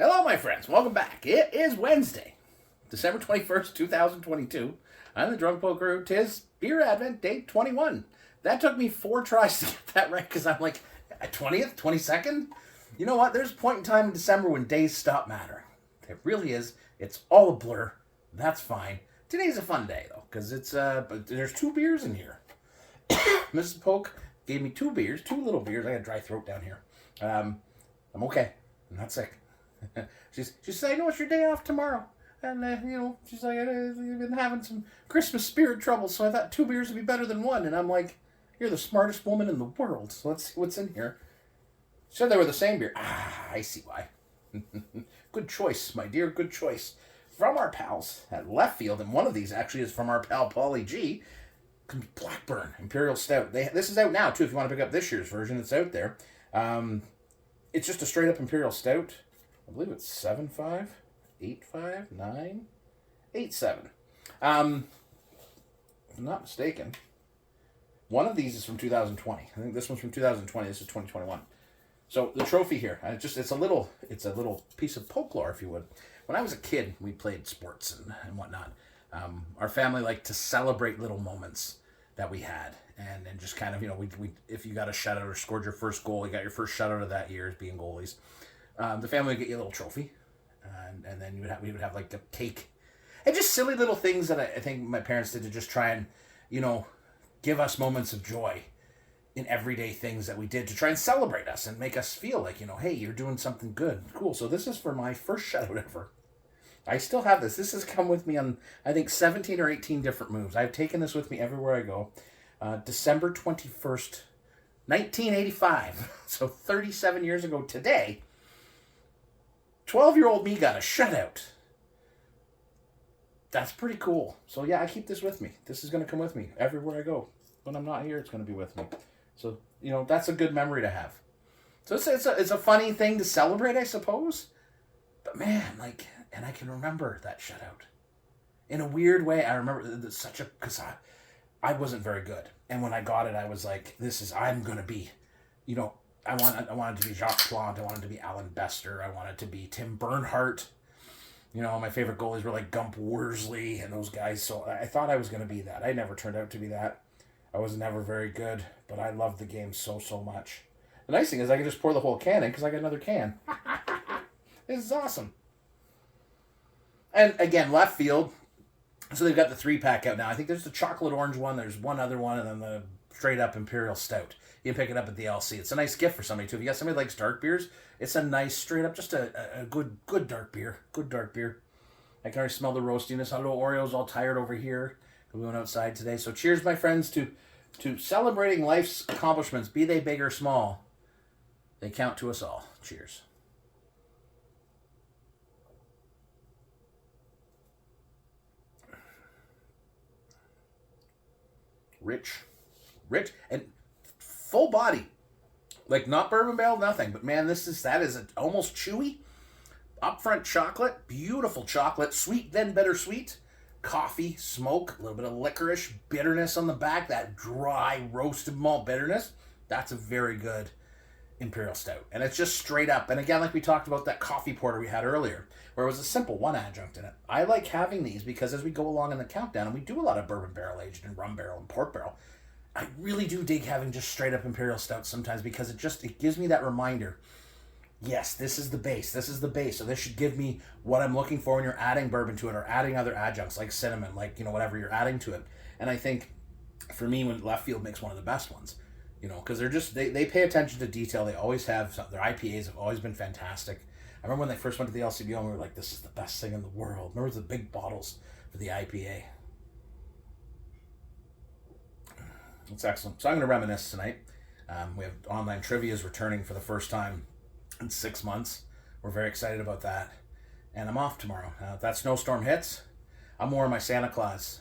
Hello, my friends. Welcome back. It is Wednesday, December 21st, 2022. I'm the Drunk Poker who 'tis Beer Advent Day 21. That took me 4 tries to get that right because I'm like, 20th, 22nd? You know what? There's a point in time in December when days stop mattering. It really is. It's all a blur. That's fine. Today's a fun day, though, because but there's 2 beers in here. Mrs. Polk gave me 2 beers, 2 little beers. I got a dry throat down here. I'm okay. I'm not sick. She said, I know it's your day off tomorrow. And, she's like, I've been having some Christmas spirit trouble, so I thought 2 beers would be better than 1. And I'm like, you're the smartest woman in the world, so let's see what's in here. She said they were the same beer. I see why. Good choice, my dear, good choice. From our pals at Left Field, and one of these actually is from our pal Paulie G, Blackburne Imperial Stout. This is out now, too, if you want to pick up this year's version. It's out there. It's just a straight-up Imperial Stout. I believe it's 7.5, 8.5, 9, 8.7. If I'm not mistaken, one of these is from 2020. I think this one's from 2020. This is 2021. So the trophy here, it's a little piece of folklore, if you would. When I was a kid, we played sports and whatnot. Our family liked to celebrate little moments that we had, and just kind of, we if you got a shutout or scored your first goal, you got your first shutout of that year as being goalies. The family would get you a little trophy, and then we would have like a cake, and just silly little things that I think my parents did to just try and, give us moments of joy in everyday things that we did to try and celebrate us and make us feel like, hey, you're doing something good. Cool. So this is for my first shutout ever. I still have this. This has come with me on, I think, 17 or 18 different moves. I've taken this with me everywhere I go. December 21st, 1985. So 37 years ago today, 12-year-old me got a shutout. That's pretty cool. So yeah, I keep this with me. This is going to come with me everywhere I go. When I'm not here, it's going to be with me. So, that's a good memory to have. So it's a funny thing to celebrate, I suppose. But man, and I can remember that shutout. In a weird way, I remember because I wasn't very good. And when I got it, I was like, I'm going to be, I wanted to be Jacques Plante. I wanted to be Alan Bester. I wanted to be Tim Bernhardt. My favorite goalies were like Gump Worsley and those guys. So I thought I was going to be that. I never turned out to be that. I was never very good, but I loved the game so much. The nice thing is I can just pour the whole can in because I got another can. This is awesome. And again, Left Field. So they've got the 3-pack out now. I think there's the chocolate orange one. There's one other one, and then the straight up Imperial Stout. You can pick it up at the LC. It's a nice gift for somebody too. If you got somebody that likes dark beers, it's a nice straight up, just a good dark beer. Good dark beer. I can already smell the roastiness. Hello, Oreo's all tired over here. We went outside today. So cheers, my friends, to celebrating life's accomplishments, be they big or small. They count to us all. Cheers. Rich, and full body. Like, not bourbon barrel, nothing. But man, that is almost chewy. Upfront chocolate, beautiful chocolate, sweet then bittersweet. Coffee, smoke, a little bit of licorice, bitterness on the back, that dry roasted malt bitterness. That's a very good Imperial Stout. And it's just straight up. And again, like we talked about that coffee porter we had earlier, where it was a simple 1 adjunct in it. I like having these because as we go along in the countdown, and we do a lot of bourbon barrel aged and rum barrel and port barrel, I really do dig having just straight up Imperial Stout sometimes because it gives me that reminder. Yes, this is the base. This is the base. So this should give me what I'm looking for when you're adding bourbon to it or adding other adjuncts like cinnamon, like, whatever you're adding to it. And I think for me, when Left Field makes one of the best ones, because they pay attention to detail. They always have. Their IPAs have always been fantastic. I remember when they first went to the LCBO and we were like, this is the best thing in the world. Remember the big bottles for the IPA. It's excellent. So I'm going to reminisce tonight. We have online trivias returning for the first time in 6 months. We're very excited about that. And I'm off tomorrow. If that snowstorm hits, I'm wearing my Santa Claus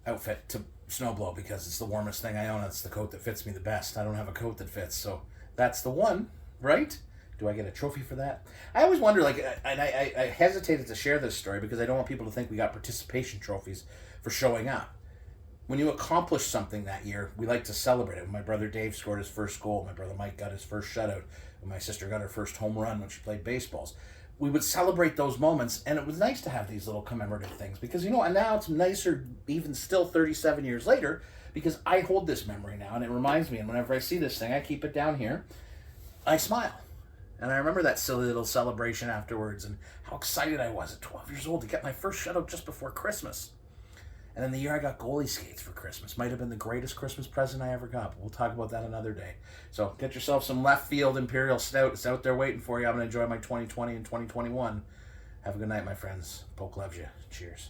outfit to snowblow because it's the warmest thing I own. It's the coat that fits me the best. I don't have a coat that fits. So that's the one, right? Do I get a trophy for that? I always wonder, and I hesitated to share this story because I don't want people to think we got participation trophies for showing up. When you accomplish something that year, we like to celebrate it. When my brother Dave scored his first goal, my brother Mike got his first shutout, and my sister got her first home run when she played baseballs. we would celebrate those moments, and it was nice to have these little commemorative things because, you know, and now it's nicer even still 37 years later because I hold this memory now and it reminds me, and whenever I see this thing, I keep it down here, I smile. And I remember that silly little celebration afterwards and how excited I was at 12 years old to get my first shutout just before Christmas. And then the year I got goalie skates for Christmas might have been the greatest Christmas present I ever got, but we'll talk about that another day. So get yourself some left field Imperial Stout. It's out there waiting for you. I'm going to enjoy my 2020 and 2021. Have a good night, my friends. Poke loves you. Cheers.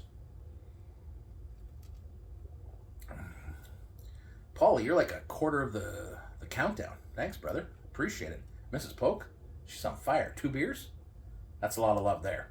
Paulie, you're like a quarter of the countdown. Thanks, brother. Appreciate it. Mrs. Poke, she's on fire. 2 beers? That's a lot of love there.